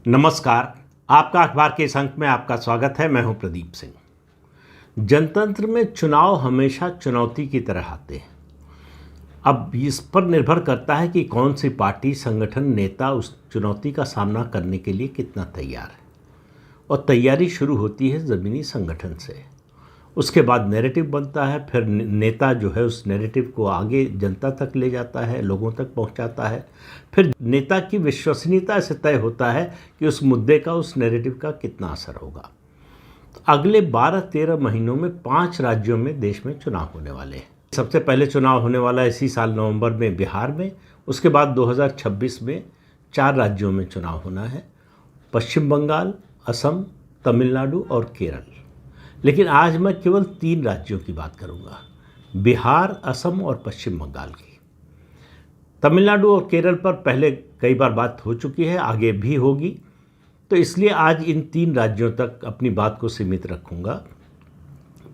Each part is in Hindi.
नमस्कार। आपका अखबार के इस अंक में आपका स्वागत है। मैं हूं प्रदीप सिंह। जनतंत्र में चुनाव हमेशा चुनौती की तरह आते हैं। अब इस पर निर्भर करता है कि कौन सी पार्टी, संगठन, नेता उस चुनौती का सामना करने के लिए कितना तैयार है। और तैयारी शुरू होती है ज़मीनी संगठन से। उसके बाद नैरेटिव बनता है, फिर नेता जो है उस नैरेटिव को आगे जनता तक ले जाता है, लोगों तक पहुंचाता है। फिर नेता की विश्वसनीयता से तय होता है कि उस मुद्दे का, उस नैरेटिव का कितना असर होगा। तो अगले 12-13 महीनों में 5 राज्यों में देश में चुनाव होने वाले हैं। सबसे पहले चुनाव होने वाला है इसी साल नवंबर में बिहार में। उसके बाद 2026 में 4 राज्यों में चुनाव होना है: पश्चिम बंगाल, असम, तमिलनाडु और केरल। लेकिन आज मैं केवल 3 राज्यों की बात करूंगा: बिहार, असम और पश्चिम बंगाल की। तमिलनाडु और केरल पर पहले कई बार बात हो चुकी है, आगे भी होगी, तो इसलिए आज इन 3 राज्यों तक अपनी बात को सीमित रखूंगा।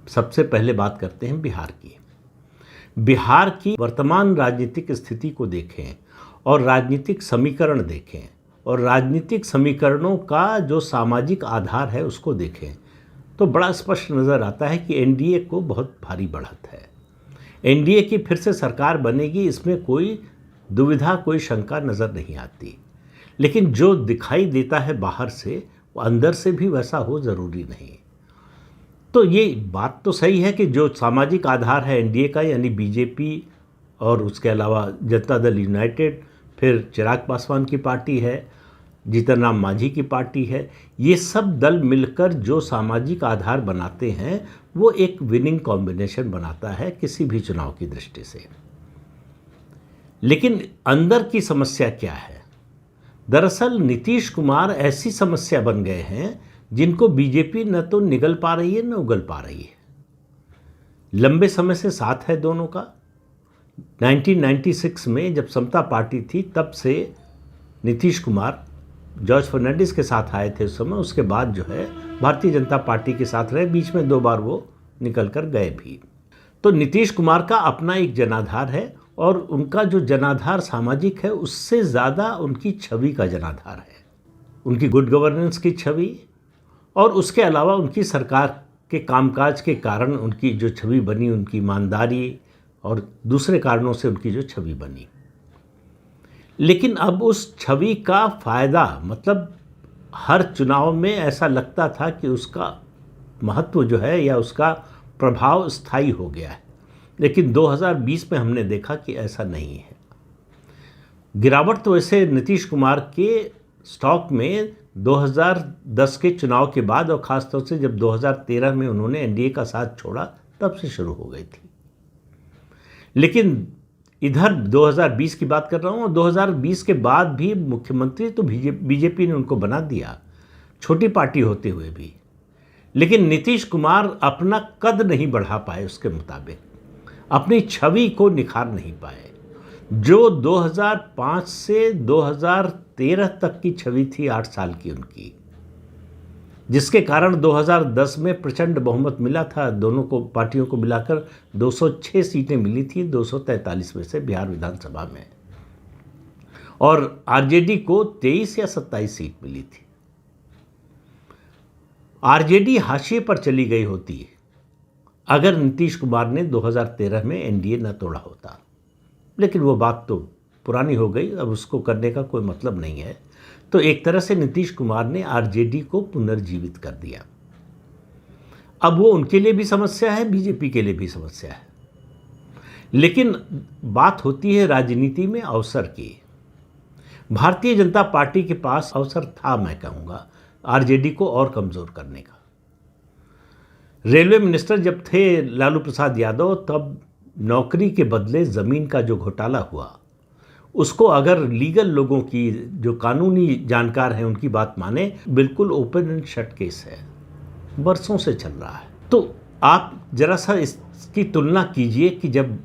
सबसे पहले बात करते हैं बिहार की। बिहार की वर्तमान राजनीतिक स्थिति को देखें और राजनीतिक समीकरण देखें और राजनीतिक समीकरणों का जो सामाजिक आधार है उसको देखें तो बड़ा स्पष्ट नज़र आता है कि एनडीए को बहुत भारी बढ़त है। एनडीए की फिर से सरकार बनेगी, इसमें कोई दुविधा, कोई शंका नज़र नहीं आती। लेकिन जो दिखाई देता है बाहर से, वो अंदर से भी वैसा हो ज़रूरी नहीं। तो ये बात तो सही है कि जो सामाजिक आधार है एनडीए का, यानी बीजेपी और उसके अलावा जनता दल यूनाइटेड, फिर चिराग पासवान की पार्टी है, जीतन राम मांझी की पार्टी है, ये सब दल मिलकर जो सामाजिक आधार बनाते हैं वो एक विनिंग कॉम्बिनेशन बनाता है किसी भी चुनाव की दृष्टि से। लेकिन अंदर की समस्या क्या है? दरअसल नीतीश कुमार ऐसी समस्या बन गए हैं जिनको बीजेपी न तो निगल पा रही है न उगल पा रही है। लंबे समय से साथ है दोनों का। 1996 में जब समता पार्टी थी तब से नीतीश कुमार जॉर्ज फर्नांडिस के साथ आए थे उस समय। उसके बाद जो है भारतीय जनता पार्टी के साथ रहे, बीच में 2 बार वो निकल कर गए भी। तो नीतीश कुमार का अपना एक जनाधार है और उनका जो जनाधार सामाजिक है उससे ज़्यादा उनकी छवि का जनाधार है, उनकी गुड गवर्नेंस की छवि, और उसके अलावा उनकी सरकार के कामकाज के कारण उनकी जो छवि बनी, उनकी ईमानदारी और दूसरे कारणों से उनकी जो छवि बनी। लेकिन अब उस छवि का फ़ायदा, मतलब हर चुनाव में ऐसा लगता था कि उसका महत्व जो है या उसका प्रभाव स्थायी हो गया है। लेकिन 2020 में हमने देखा कि ऐसा नहीं है। गिरावट तो ऐसे नीतीश कुमार के स्टॉक में 2010 के चुनाव के बाद और ख़ासतौर से जब 2013 में उन्होंने एनडीए का साथ छोड़ा तब से शुरू हो गई थी। लेकिन इधर 2020 की बात कर रहा हूँ, और 2020 के बाद भी मुख्यमंत्री तो बीजेपी ने उनको बना दिया, छोटी पार्टी होते हुए भी। लेकिन नीतीश कुमार अपना कद नहीं बढ़ा पाए, उसके मुताबिक अपनी छवि को निखार नहीं पाए। जो 2005 से 2013 तक की छवि थी 8 साल की उनकी, जिसके कारण 2010 में प्रचंड बहुमत मिला था। दोनों को, पार्टियों को मिलाकर 206 सीटें मिली थी 243 में से बिहार विधानसभा में, और आरजेडी को 23 या 27 सीट मिली थी। आरजेडी हाशिए पर चली गई होती अगर नीतीश कुमार ने 2013 में एनडीए न तोड़ा होता। लेकिन वो बात तो पुरानी हो गई, अब उसको करने का कोई मतलब नहीं है। तो एक तरह से नीतीश कुमार ने आरजेडी को पुनर्जीवित कर दिया। अब वो उनके लिए भी समस्या है, बीजेपी के लिए भी समस्या है। लेकिन बात होती है राजनीति में अवसर की। भारतीय जनता पार्टी के पास अवसर था, मैं कहूँगा, आरजेडी को और कमज़ोर करने का। रेलवे मिनिस्टर जब थे लालू प्रसाद यादव, तब नौकरी के बदले ज़मीन का जो घोटाला हुआ, उसको अगर लीगल लोगों की, जो कानूनी जानकार हैं, उनकी बात माने, बिल्कुल ओपन एंड शट केस है, बरसों से चल रहा है। तो आप जरा सा इसकी तुलना कीजिए कि जब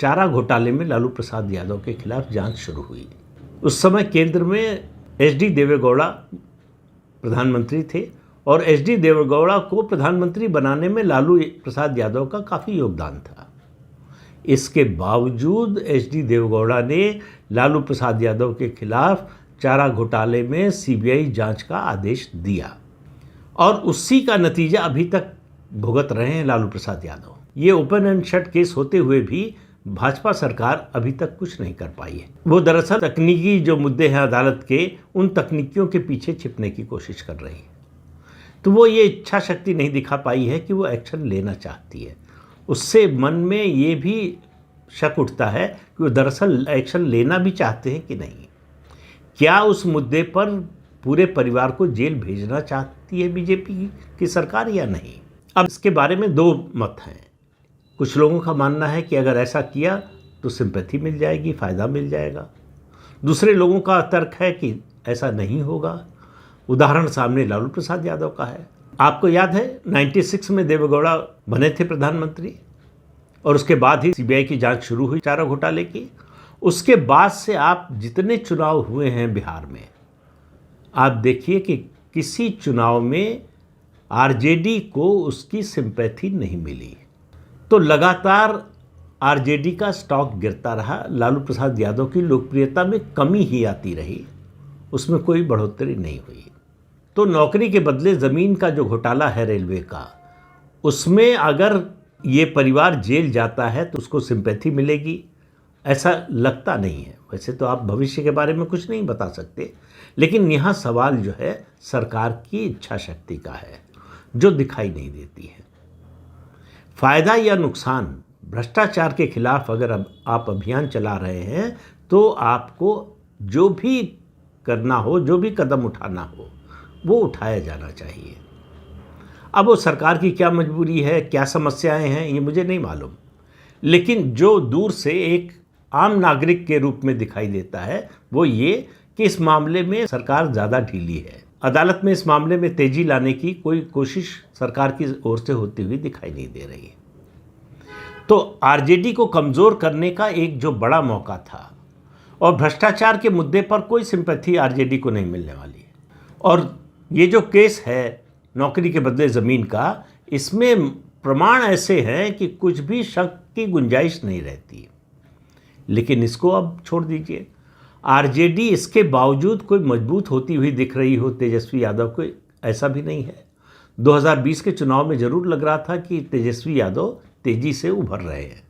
चारा घोटाले में लालू प्रसाद यादव के खिलाफ जांच शुरू हुई, उस समय केंद्र में एचडी देवेगौड़ा प्रधानमंत्री थे, और एचडी देवेगौड़ा को प्रधानमंत्री बनाने में लालू प्रसाद यादव का काफ़ी योगदान था। इसके बावजूद एचडी देवेगौड़ा ने लालू प्रसाद यादव के खिलाफ चारा घोटाले में सीबीआई जांच का आदेश दिया और उसी का नतीजा अभी तक भुगत रहे हैं लालू प्रसाद यादव। ये ओपन एंड शट केस होते हुए भी भाजपा सरकार अभी तक कुछ नहीं कर पाई है। वो दरअसल तकनीकी जो मुद्दे हैं अदालत के, उन तकनीकियों के पीछे छिपने की कोशिश कर रही है। तो वो ये इच्छा शक्ति नहीं दिखा पाई है कि वो एक्शन लेना चाहती है। उससे मन में ये भी शक उठता है कि वो दरअसल एक्शन लेना भी चाहते हैं कि नहीं। क्या उस मुद्दे पर पूरे परिवार को जेल भेजना चाहती है बीजेपी की सरकार या नहीं? अब इसके बारे में दो मत हैं। कुछ लोगों का मानना है कि अगर ऐसा किया तो सिंपैथी मिल जाएगी, फ़ायदा मिल जाएगा। दूसरे लोगों का तर्क है कि ऐसा नहीं होगा। उदाहरण सामने लालू प्रसाद यादव का है। आपको याद है 96 में देवेगौड़ा बने थे प्रधानमंत्री और उसके बाद ही सीबीआई की जांच शुरू हुई चारा घोटाले की। उसके बाद से आप जितने चुनाव हुए हैं बिहार में, आप देखिए कि किसी चुनाव में आरजेडी को उसकी सिंपैथी नहीं मिली। तो लगातार आरजेडी का स्टॉक गिरता रहा, लालू प्रसाद यादव की लोकप्रियता में कमी ही आती रही, उसमें कोई बढ़ोतरी नहीं हुई। तो नौकरी के बदले ज़मीन का जो घोटाला है रेलवे का, उसमें अगर ये परिवार जेल जाता है तो उसको सिंपैथी मिलेगी, ऐसा लगता नहीं है। वैसे तो आप भविष्य के बारे में कुछ नहीं बता सकते, लेकिन यहाँ सवाल जो है सरकार की इच्छा शक्ति का है, जो दिखाई नहीं देती है। फ़ायदा या नुकसान, भ्रष्टाचार के खिलाफ अगर आप अभियान चला रहे हैं तो आपको जो भी करना हो, जो भी कदम उठाना हो, वो उठाया जाना चाहिए। अब वो सरकार की क्या मजबूरी है, क्या समस्याएं हैं, ये मुझे नहीं मालूम, लेकिन जो दूर से एक आम नागरिक के रूप में दिखाई देता है वो ये कि इस मामले में सरकार ज़्यादा ढीली है। अदालत में इस मामले में तेजी लाने की कोई कोशिश सरकार की ओर से होती हुई दिखाई नहीं दे रही है। तो आरजेडी को कमज़ोर करने का एक जो बड़ा मौका था, और भ्रष्टाचार के मुद्दे पर कोई सिंपैथी आरजेडी को नहीं मिलने वाली है। और ये जो केस है नौकरी के बदले ज़मीन का, इसमें प्रमाण ऐसे हैं कि कुछ भी शक की गुंजाइश नहीं रहती। लेकिन इसको अब छोड़ दीजिए, आरजेडी इसके बावजूद कोई मजबूत होती हुई दिख रही हो तेजस्वी यादव को, ऐसा भी नहीं है। 2020 के चुनाव में ज़रूर लग रहा था कि तेजस्वी यादव तेज़ी से उभर रहे हैं,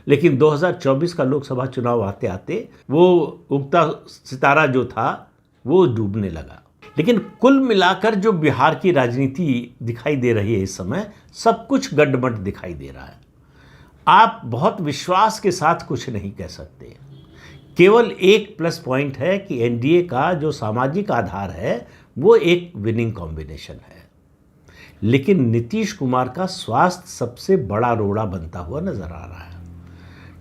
लेकिन 2024 का लोकसभा चुनाव आते आते वो उगता सितारा जो था वो डूबने लगा। लेकिन कुल मिलाकर जो बिहार की राजनीति दिखाई दे रही है इस समय, सब कुछ गड्ढमड दिखाई दे रहा है। आप बहुत विश्वास के साथ कुछ नहीं कह सकते। केवल एक प्लस पॉइंट है कि एनडीए का जो सामाजिक आधार है वो एक विनिंग कॉम्बिनेशन है, लेकिन नीतीश कुमार का स्वास्थ्य सबसे बड़ा रोड़ा बनता हुआ नजर आ रहा है।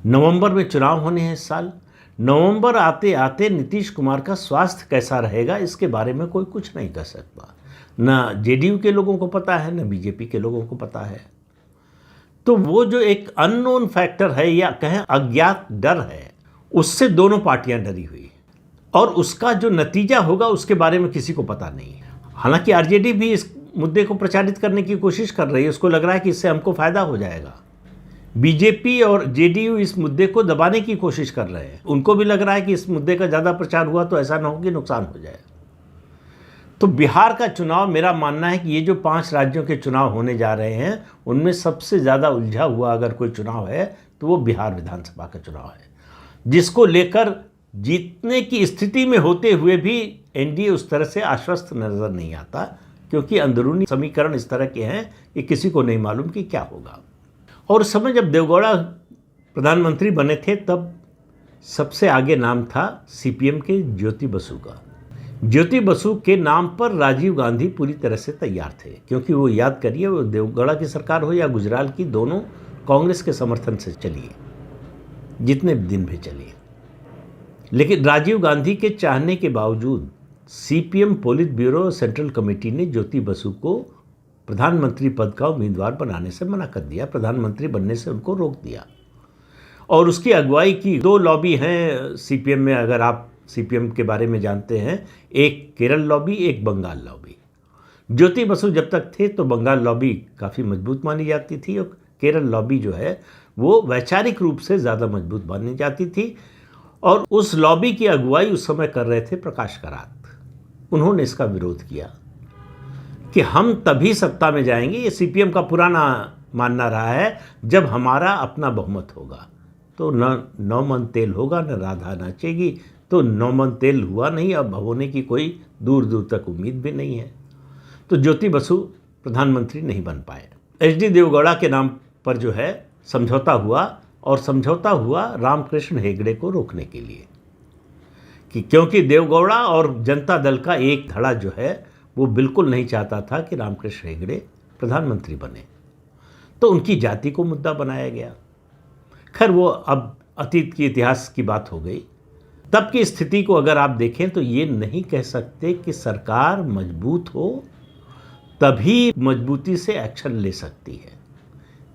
नवंबर में चुनाव होने हैं इस साल। नवंबर आते आते नीतीश कुमार का स्वास्थ्य कैसा रहेगा इसके बारे में कोई कुछ नहीं कह सकता। न जेडीयू के लोगों को पता है, न बीजेपी के लोगों को पता है। तो वो जो एक अननोन फैक्टर है या कहें अज्ञात डर है, उससे दोनों पार्टियां डरी हुई, और उसका जो नतीजा होगा उसके बारे में किसी को पता नहीं है। हालांकि आरजेडी भी इस मुद्दे को प्रचारित करने की कोशिश कर रही है, उसको लग रहा है कि इससे हमको फ़ायदा हो जाएगा। बीजेपी और जेडीयू इस मुद्दे को दबाने की कोशिश कर रहे हैं, उनको भी लग रहा है कि इस मुद्दे का ज़्यादा प्रचार हुआ तो ऐसा ना हो कि नुकसान हो जाए। तो बिहार का चुनाव, मेरा मानना है कि ये जो 5 राज्यों के चुनाव होने जा रहे हैं उनमें सबसे ज़्यादा उलझा हुआ अगर कोई चुनाव है तो वो बिहार विधानसभा का चुनाव है, जिसको लेकर जीतने की स्थिति में होते हुए भी एनडीए उस तरह से आश्वस्त नज़र नहीं आता, क्योंकि अंदरूनी समीकरण इस तरह के हैं कि किसी को नहीं मालूम कि क्या होगा। और उस समय जब देवेगौड़ा प्रधानमंत्री बने थे तब सबसे आगे नाम था सीपीएम के ज्योति बसु का। ज्योति बसु के नाम पर राजीव गांधी पूरी तरह से तैयार थे, क्योंकि वो याद करिए, वो देवेगौड़ा की सरकार हो या गुजराल की, दोनों कांग्रेस के समर्थन से चली है, जितने दिन भी चली। लेकिन राजीव गांधी के चाहने के बावजूद CPM polit bureau central committee ने ज्योति बसु को प्रधानमंत्री पद का उम्मीदवार बनाने से मना कर दिया, प्रधानमंत्री बनने से उनको रोक दिया। और उसकी अगुवाई की 2 लॉबी हैं सीपीएम में, अगर आप सीपीएम के बारे में जानते हैं, एक केरल लॉबी, एक बंगाल लॉबी। ज्योति बसु जब तक थे तो बंगाल लॉबी काफ़ी मजबूत मानी जाती थी, और केरल लॉबी जो है वो वैचारिक रूप से ज़्यादा मजबूत मानी जाती थी। और उस लॉबी की अगुवाई उस समय कर रहे थे प्रकाश करात। उन्होंने इसका विरोध किया कि हम तभी सत्ता में जाएंगे, ये सीपीएम का पुराना मानना रहा है, जब हमारा अपना बहुमत होगा। तो न 9 मन तेल होगा न राधा नाचेगी। तो 9 मन तेल हुआ नहीं, अब होने की कोई दूर दूर तक उम्मीद भी नहीं है। तो ज्योति बसु प्रधानमंत्री नहीं बन पाए। एचडी देवगौड़ा के नाम पर जो है समझौता हुआ, और समझौता हुआ रामकृष्ण हेगड़े को रोकने के लिए, कि क्योंकि देवगौड़ा और जनता दल का एक धड़ा जो है वो बिल्कुल नहीं चाहता था कि रामकृष्ण हेगड़े प्रधानमंत्री बने, तो उनकी जाति को मुद्दा बनाया गया। खैर वो अब अतीत की इतिहास की बात हो गई। तब की स्थिति को अगर आप देखें तो ये नहीं कह सकते कि सरकार मजबूत हो तभी मजबूती से एक्शन ले सकती है।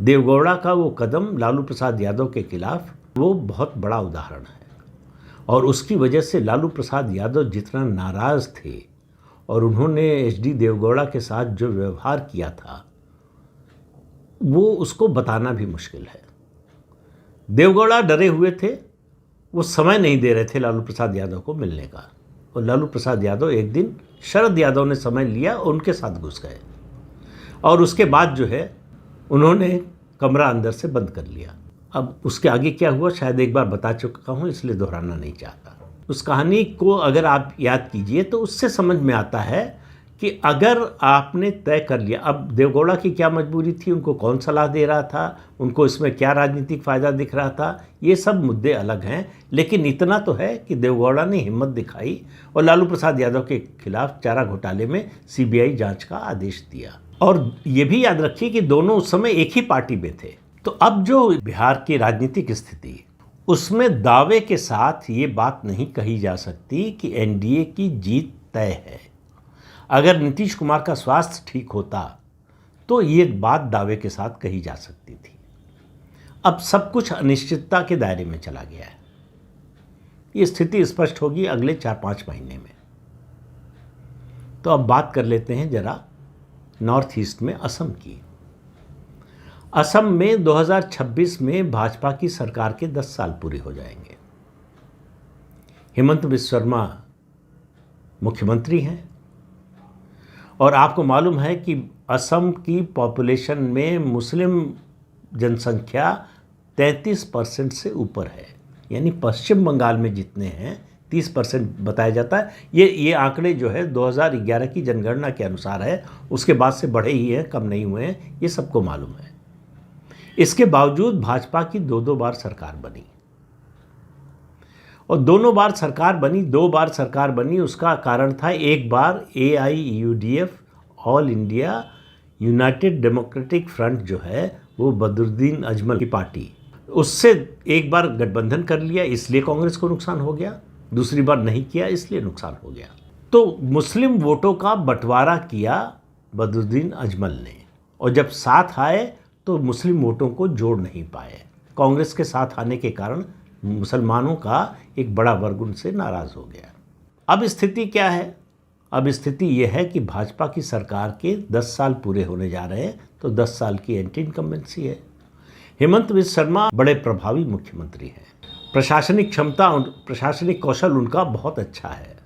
देवगौड़ा का वो कदम लालू प्रसाद यादव के खिलाफ वो बहुत बड़ा उदाहरण है, और उसकी वजह से लालू प्रसाद यादव जितना नाराज़ थे और उन्होंने एचडी देवगौड़ा के साथ जो व्यवहार किया था वो उसको बताना भी मुश्किल है। देवगौड़ा डरे हुए थे, वो समय नहीं दे रहे थे लालू प्रसाद यादव को मिलने का, और लालू प्रसाद यादव एक दिन शरद यादव ने समय लिया और उनके साथ घुस गए, और उसके बाद जो है उन्होंने कमरा अंदर से बंद कर लिया। अब उसके आगे क्या हुआ शायद एक बार बता चुका हूँ, इसलिए दोहराना नहीं चाहता। उस कहानी को अगर आप याद कीजिए तो उससे समझ में आता है कि अगर आपने तय कर लिया, अब देवगौड़ा की क्या मजबूरी थी, उनको कौन सलाह दे रहा था, उनको इसमें क्या राजनीतिक फ़ायदा दिख रहा था, ये सब मुद्दे अलग हैं। लेकिन इतना तो है कि देवगौड़ा ने हिम्मत दिखाई और लालू प्रसाद यादव के खिलाफ चारा घोटाले में सीबीआई जांच का आदेश दिया। और ये भी याद रखिए कि दोनों उस समय एक ही पार्टी में थे। तो अब जो बिहार की राजनीतिक स्थिति, उसमें दावे के साथ ये बात नहीं कही जा सकती कि एनडीए की जीत तय है। अगर नीतीश कुमार का स्वास्थ्य ठीक होता तो ये बात दावे के साथ कही जा सकती थी। अब सब कुछ अनिश्चितता के दायरे में चला गया है। ये स्थिति स्पष्ट होगी अगले 4-5 महीने में। तो अब बात कर लेते हैं जरा नॉर्थ ईस्ट में असम की। असम में 2026 में भाजपा की सरकार के 10 साल पूरे हो जाएंगे। हेमंत बिस्वा शर्मा मुख्यमंत्री हैं, और आपको मालूम है कि असम की पॉपुलेशन में मुस्लिम जनसंख्या 33% से ऊपर है। यानी पश्चिम बंगाल में जितने हैं 30% बताया जाता है। ये आंकड़े जो है 2011 की जनगणना के अनुसार है, उसके बाद से बढ़े ही हैं, कम नहीं हुए हैं, ये सबको मालूम है। इसके बावजूद भाजपा की 2 बार सरकार बनी, और दोनों बार सरकार बनी, 2 बार सरकार बनी। उसका कारण था, एक बार AIUDF all India United democratic front जो है वो बदरुद्दीन अजमल की पार्टी, उससे एक बार गठबंधन कर लिया, इसलिए कांग्रेस को नुकसान हो गया। दूसरी बार नहीं किया, इसलिए नुकसान हो गया। तो मुस्लिम वोटों का बंटवारा किया बदरुद्दीन अजमल ने, और जब साथ आए तो मुस्लिम वोटों को जोड़ नहीं पाए। कांग्रेस के साथ आने के कारण मुसलमानों का एक बड़ा वर्ग उनसे नाराज़ हो गया। अब स्थिति क्या है? अब स्थिति यह है कि भाजपा की सरकार के 10 साल पूरे होने जा रहे हैं, तो 10 साल की एंटी इनकम्बेंसी है। हेमंत बिस्वा शर्मा बड़े प्रभावी मुख्यमंत्री हैं, प्रशासनिक क्षमता, प्रशासनिक कौशल उनका बहुत अच्छा है।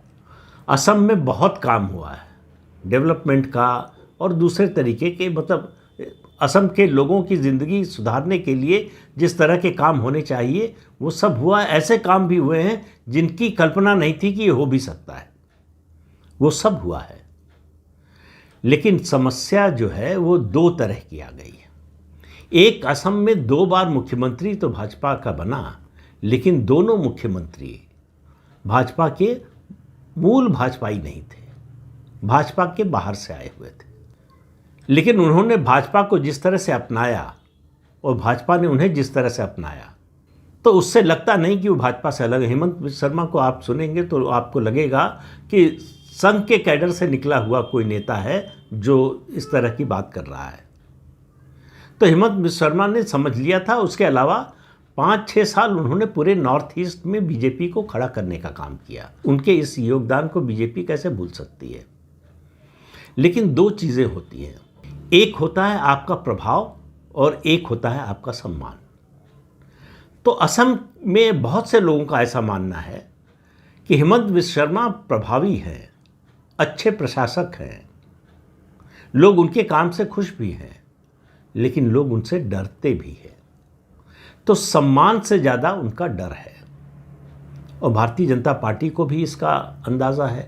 असम में बहुत काम हुआ है डेवलपमेंट का और दूसरे तरीके के, मतलब असम के लोगों की ज़िंदगी सुधारने के लिए जिस तरह के काम होने चाहिए वो सब हुआ। ऐसे काम भी हुए हैं जिनकी कल्पना नहीं थी कि ये हो भी सकता है, वो सब हुआ है। लेकिन समस्या जो है वो 2 तरह की आ गई है। एक, असम में 2 बार मुख्यमंत्री तो भाजपा का बना, लेकिन दोनों मुख्यमंत्री भाजपा के मूल भाजपाई नहीं थे, भाजपा के बाहर से आए हुए थे। लेकिन उन्होंने भाजपा को जिस तरह से अपनाया और भाजपा ने उन्हें जिस तरह से अपनाया, तो उससे लगता नहीं कि वो भाजपा से अलग है। हेमंत बिस्वा शर्मा को आप सुनेंगे तो आपको लगेगा कि संघ के कैडर से निकला हुआ कोई नेता है जो इस तरह की बात कर रहा है। तो हेमंत बिस्वा शर्मा ने समझ लिया था। उसके अलावा 5-6 साल उन्होंने पूरे नॉर्थ ईस्ट में बीजेपी को खड़ा करने का काम किया। उनके इस योगदान को बीजेपी कैसे भूल सकती है? लेकिन 2 चीज़ें होती हैं, एक होता है आपका प्रभाव और एक होता है आपका सम्मान। तो असम में बहुत से लोगों का ऐसा मानना है कि हिमंत बिश्व शर्मा प्रभावी हैं, अच्छे प्रशासक हैं, लोग उनके काम से खुश भी हैं, लेकिन लोग उनसे डरते भी हैं। तो सम्मान से ज़्यादा उनका डर है, और भारतीय जनता पार्टी को भी इसका अंदाज़ा है।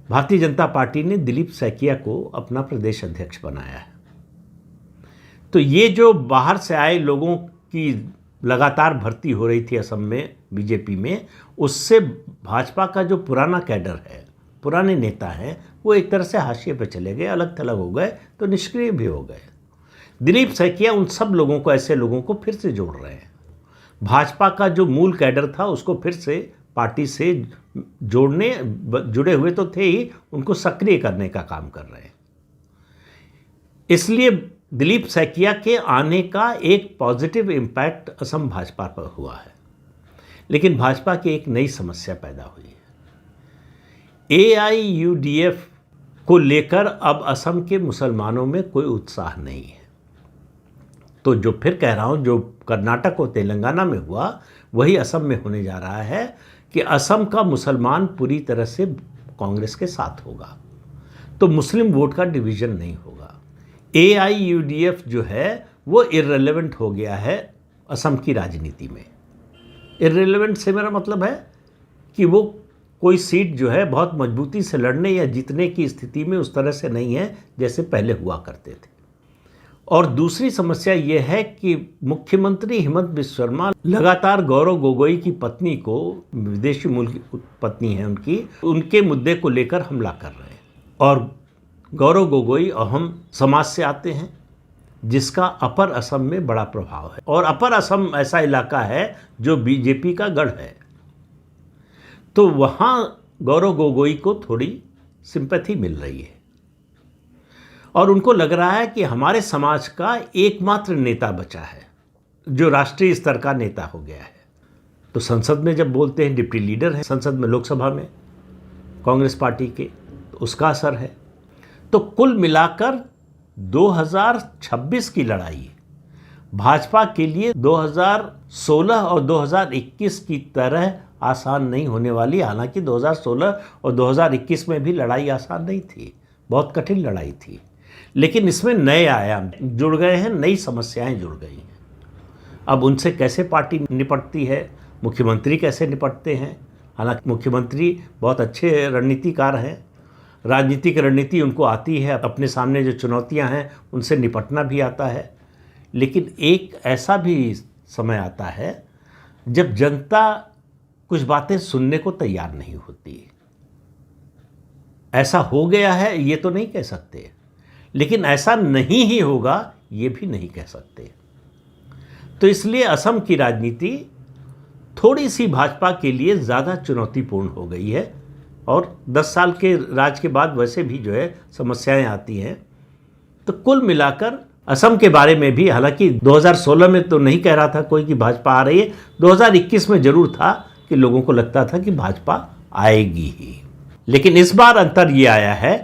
भारतीय जनता पार्टी ने दिलीप सैकिया को अपना प्रदेश अध्यक्ष बनाया है। तो ये जो बाहर से आए लोगों की लगातार भर्ती हो रही थी असम में बीजेपी में, उससे भाजपा का जो पुराना कैडर है, पुराने नेता हैं, वो एक तरह से हाशिए पे चले गए, अलग थलग हो गए, तो निष्क्रिय भी हो गए। दिलीप सैकिया उन सब लोगों को, ऐसे लोगों को फिर से जोड़ रहे हैं। भाजपा का जो मूल कैडर था उसको फिर से पार्टी से जुड़े हुए तो थे ही, उनको सक्रिय करने का काम कर रहे हैं। इसलिए दिलीप सैकिया के आने का एक पॉजिटिव इम्पैक्ट असम भाजपा पर हुआ है। लेकिन भाजपा की एक नई समस्या पैदा हुई है। AIUDF को लेकर अब असम के मुसलमानों में कोई उत्साह नहीं है। तो जो फिर कह रहा हूँ, जो कर्नाटक और तेलंगाना में हुआ वही असम में होने जा रहा है कि असम का मुसलमान पूरी तरह से कांग्रेस के साथ होगा, तो मुस्लिम वोट का डिवीज़न नहीं होगा। AIUDF जो है वो इर्रेलेवेंट हो गया है असम की राजनीति में। इर्रेलेवेंट से मेरा मतलब है कि वो कोई सीट जो है बहुत मजबूती से लड़ने या जीतने की स्थिति में उस तरह से नहीं है जैसे पहले हुआ करते थे। और दूसरी समस्या ये है कि मुख्यमंत्री हिमंत बिश्व शर्मा लगातार गौरव गोगोई की पत्नी को, विदेशी मूल की पत्नी है उनकी, उनके मुद्दे को लेकर हमला कर रहे हैं। और गौरव गोगोई अहम समाज से आते हैं जिसका अपर असम में बड़ा प्रभाव है, और अपर असम ऐसा इलाका है जो बीजेपी का गढ़ है। तो वहाँ गौरव गोगोई को थोड़ी सिंपैथी मिल रही है, और उनको लग रहा है कि हमारे समाज का एकमात्र नेता बचा है जो राष्ट्रीय स्तर का नेता हो गया है। तो संसद में जब बोलते हैं, डिप्टी लीडर हैं संसद में, लोकसभा में कांग्रेस पार्टी के, तो उसका असर है। तो कुल मिलाकर 2026 की लड़ाई भाजपा के लिए 2016 और 2021 की तरह आसान नहीं होने वाली। हालांकि 2016 और 2021 में भी लड़ाई आसान नहीं थी, बहुत कठिन लड़ाई थी, लेकिन इसमें नए आयाम जुड़ गए हैं, नई समस्याएं जुड़ गई हैं। अब उनसे कैसे पार्टी निपटती है, मुख्यमंत्री कैसे निपटते हैं। हालांकि मुख्यमंत्री बहुत अच्छे रणनीतिकार हैं, राजनीतिक रणनीति उनको आती है, अपने सामने जो चुनौतियां हैं उनसे निपटना भी आता है। लेकिन एक ऐसा भी समय आता है जब जनता कुछ बातें सुनने को तैयार नहीं होती। ऐसा हो गया है ये तो नहीं कह सकते, लेकिन ऐसा नहीं ही होगा ये भी नहीं कह सकते। तो इसलिए असम की राजनीति थोड़ी सी भाजपा के लिए ज़्यादा चुनौतीपूर्ण हो गई है, और 10 साल के राज के बाद वैसे भी जो है समस्याएं आती हैं। तो कुल मिलाकर असम के बारे में भी, हालांकि 2016 में तो नहीं कह रहा था कोई कि भाजपा आ रही है, 2021 में जरूर था कि लोगों को लगता था कि भाजपा आएगी ही। लेकिन इस बार अंतर ये आया है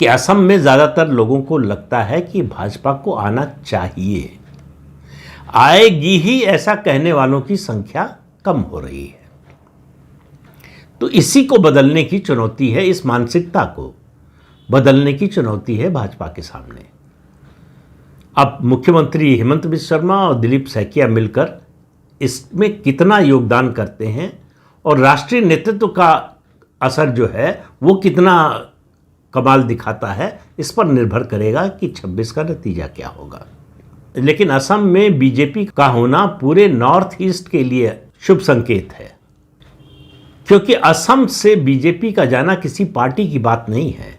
कि असम में ज़्यादातर लोगों को लगता है कि भाजपा को आना चाहिए, आएगी ही ऐसा कहने वालों की संख्या कम हो रही है। तो इसी को बदलने की चुनौती है, इस मानसिकता को बदलने की चुनौती है भाजपा के सामने। अब मुख्यमंत्री हिमंत बिश्व शर्मा और दिलीप सैकिया मिलकर इसमें कितना योगदान करते हैं, और राष्ट्रीय नेतृत्व का असर जो है वो कितना कमाल दिखाता है, इस पर निर्भर करेगा कि 26 का नतीजा क्या होगा। लेकिन असम में बीजेपी का होना पूरे नॉर्थ ईस्ट के लिए शुभ संकेत है, क्योंकि असम से बीजेपी का जाना किसी पार्टी की बात नहीं है,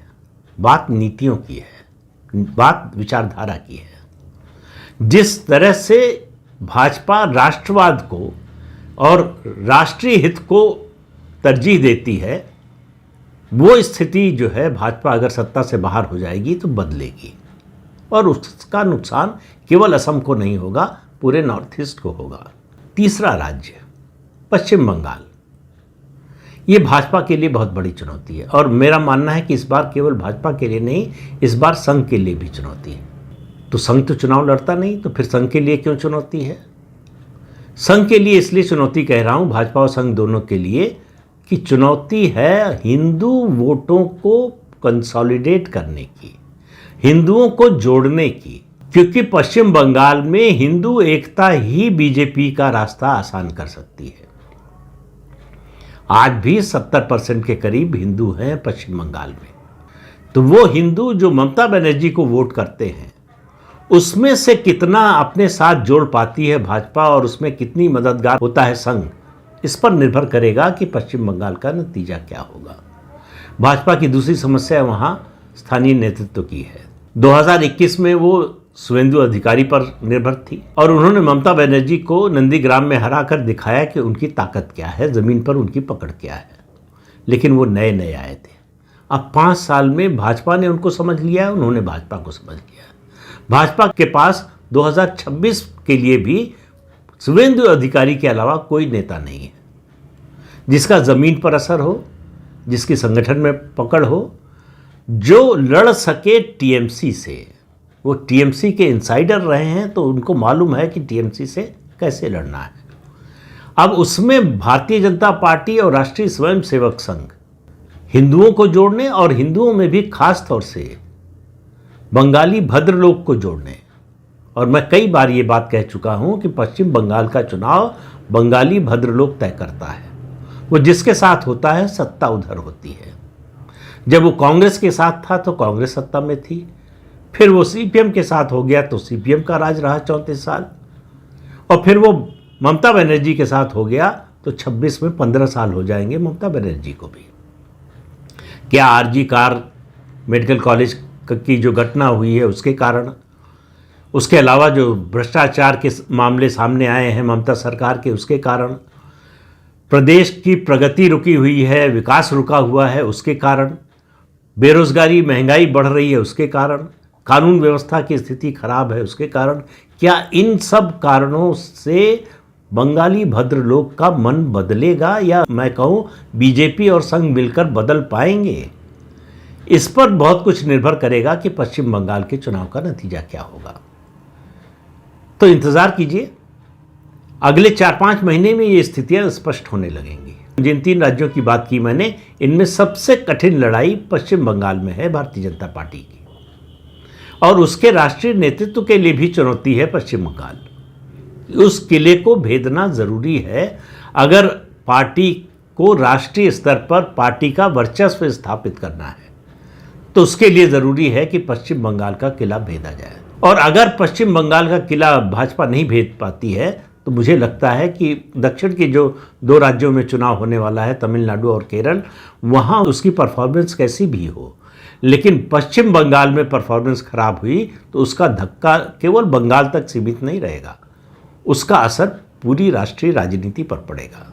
बात नीतियों की है, बात विचारधारा की है। जिस तरह से भाजपा राष्ट्रवाद को और राष्ट्रीय हित को तरजीह देती है, वो स्थिति जो है भाजपा अगर सत्ता से बाहर हो जाएगी तो बदलेगी, और उसका नुकसान केवल असम को नहीं होगा, पूरे नॉर्थ ईस्ट को होगा। तीसरा राज्य पश्चिम बंगाल, ये भाजपा के लिए बहुत बड़ी चुनौती है, और मेरा मानना है कि इस बार केवल भाजपा के लिए नहीं, इस बार संघ के लिए भी चुनौती है। तो संघ तो चुनाव लड़ता नहीं, तो फिर संघ के लिए क्यों चुनौती है? संघ के लिए इसलिए चुनौती कह रहा हूं, भाजपा और संघ दोनों के लिए, कि चुनौती है हिंदू वोटों को कंसोलिडेट करने की, हिंदुओं को जोड़ने की, क्योंकि पश्चिम बंगाल में हिंदू एकता ही बीजेपी का रास्ता आसान कर सकती है। आज भी 70% के करीब हिंदू हैं पश्चिम बंगाल में, तो वो हिंदू जो ममता बनर्जी को वोट करते हैं उसमें से कितना अपने साथ जोड़ पाती है भाजपा और उसमें कितनी मददगार होता है संघ, इस पर निर्भर करेगा कि पश्चिम बंगाल का नतीजा क्या होगा। भाजपा की दूसरी समस्या वहां स्थानीय नेतृत्व की है। 2021 में वो शुवेंदु अधिकारी पर निर्भर थी और उन्होंने ममता बनर्जी को नंदीग्राम में हराकर दिखाया कि उनकी ताकत क्या है, जमीन पर उनकी पकड़ क्या है। लेकिन वो नए नए आए थे। अब 5 साल में भाजपा ने उनको समझ लिया है, उन्होंने भाजपा को समझ लिया है। भाजपा के पास 2026 के लिए भी शुवेंदु अधिकारी के अलावा कोई नेता नहीं है जिसका जमीन पर असर हो, जिसकी संगठन में पकड़ हो, जो लड़ सके टीएमसी से। वो टीएमसी के इनसाइडर रहे हैं तो उनको मालूम है कि टीएमसी से कैसे लड़ना है। अब उसमें भारतीय जनता पार्टी और राष्ट्रीय स्वयंसेवक संघ हिंदुओं को जोड़ने और हिंदुओं में भी खास तौर से बंगाली भद्रलोक को जोड़ने, और मैं कई बार ये बात कह चुका हूं कि पश्चिम बंगाल का चुनाव बंगाली भद्रलोक तय करता है। वो जिसके साथ होता है सत्ता उधर होती है। जब वो कांग्रेस के साथ था तो कांग्रेस सत्ता में थी, फिर वो सीपीएम के साथ हो गया तो सीपीएम का राज रहा 34 साल, और फिर वो ममता बनर्जी के साथ हो गया तो 26 में 15 साल हो जाएंगे ममता बनर्जी को भी। क्या आरजी कार मेडिकल कॉलेज की जो घटना हुई है उसके कारण, उसके अलावा जो भ्रष्टाचार के मामले सामने आए हैं ममता सरकार के, उसके कारण, प्रदेश की प्रगति रुकी हुई है, विकास रुका हुआ है उसके कारण, बेरोजगारी महंगाई बढ़ रही है उसके कारण, कानून व्यवस्था की स्थिति खराब है उसके कारण, क्या इन सब कारणों से बंगाली भद्रलोक का मन बदलेगा या मैं कहूँ बीजेपी और संघ मिलकर बदल पाएंगे? इस पर बहुत कुछ निर्भर करेगा कि पश्चिम बंगाल के चुनाव का नतीजा क्या होगा। तो इंतजार कीजिए, अगले 4-5 महीने में ये स्थितियां स्पष्ट होने लगेंगी। जिन 3 राज्यों की बात की मैंने, इनमें सबसे कठिन लड़ाई पश्चिम बंगाल में है भारतीय जनता पार्टी की, और उसके राष्ट्रीय नेतृत्व के लिए भी चुनौती है पश्चिम बंगाल। उस किले को भेदना जरूरी है। अगर पार्टी को राष्ट्रीय स्तर पर पार्टी का वर्चस्व स्थापित करना है तो उसके लिए ज़रूरी है कि पश्चिम बंगाल का किला भेदा जाए, और अगर पश्चिम बंगाल का किला भाजपा नहीं भेद पाती है तो मुझे लगता है कि दक्षिण के जो 2 राज्यों में चुनाव होने वाला है, तमिलनाडु और केरल, वहाँ उसकी परफॉर्मेंस कैसी भी हो, लेकिन पश्चिम बंगाल में परफॉर्मेंस खराब हुई तो उसका धक्का केवल बंगाल तक सीमित नहीं रहेगा, उसका असर पूरी राष्ट्रीय राजनीति पर पड़ेगा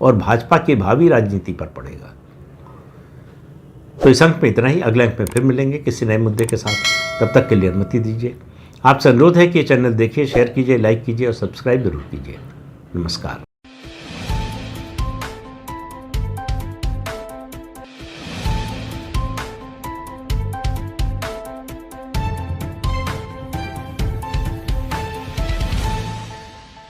और भाजपा की भावी राजनीति पर पड़ेगा। तो इस अंक में इतना ही। अगले अंक में फिर मिलेंगे किसी नए मुद्दे के साथ। तब तक के लिए अनुमति दीजिए। आपसे अनुरोध है कि ये चैनल देखिए, शेयर कीजिए, लाइक कीजिए और सब्सक्राइब जरूर कीजिए। नमस्कार।